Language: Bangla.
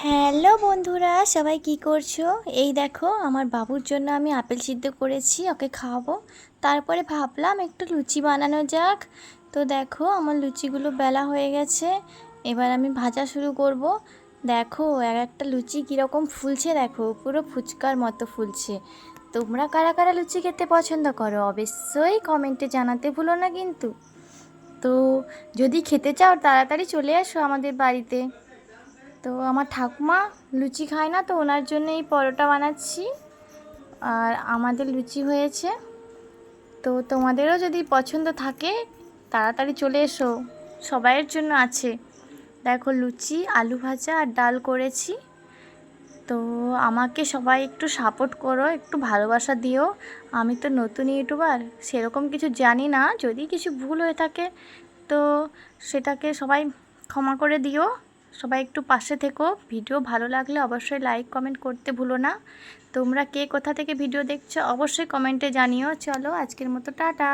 হ্যালো বন্ধুরা, সবাই কি করছো? এই দেখো, আমার বাবুর জন্য আমি আপেল সিদ্ধ করেছি, ওকে খাওয়াবো। তারপরে ভাবলাম একটু লুচি বানানো যাক। তো দেখো, আমার লুচিগুলো বেলা হয়ে গেছে। এবার আমি ভাজা শুরু করব। দেখো, এক একটা লুচি কীরকম ফুলছে, দেখো পুরো ফুচকার মতো ফুলছে। তোমরা কারা কারা লুচি খেতে পছন্দ করো অবশ্যই কমেন্টে জানাতে ভুলো না কিন্তু। তো যদি খেতে চাও তাড়াতাড়ি চলে এসো আমাদের বাড়িতে। তো আমার ঠাকুমা লুচি খায় না, তো ওনার জন্য এই পরোটা বানাচ্ছি। আর আমাদের লুচি হয়েছে। তো তোমাদেরও যদি পছন্দ থাকে তাড়াতাড়ি চলে এসো, সবাইয়ের জন্য আছে। দেখো, লুচি, আলু ভাজা আর ডাল করেছি। তো আমাকে সবাই একটু সাপোর্ট করো, একটু ভালোবাসা দিও। আমি তো নতুন ইউটিউবার, সেরকম কিছু জানি না। যদি কিছু ভুল হয়ে থাকে তো সেটাকে সবাই ক্ষমা করে দিও। সবাই একটু পাশে থেকো। ভিডিও ভালো লাগলে অবশ্যই লাইক কমেন্ট করতে ভুলো না। তোমরা কে কোথা থেকে ভিডিও দেখছো অবশ্যই কমেন্টে জানিও। চলো, আজকের মতো টাটা।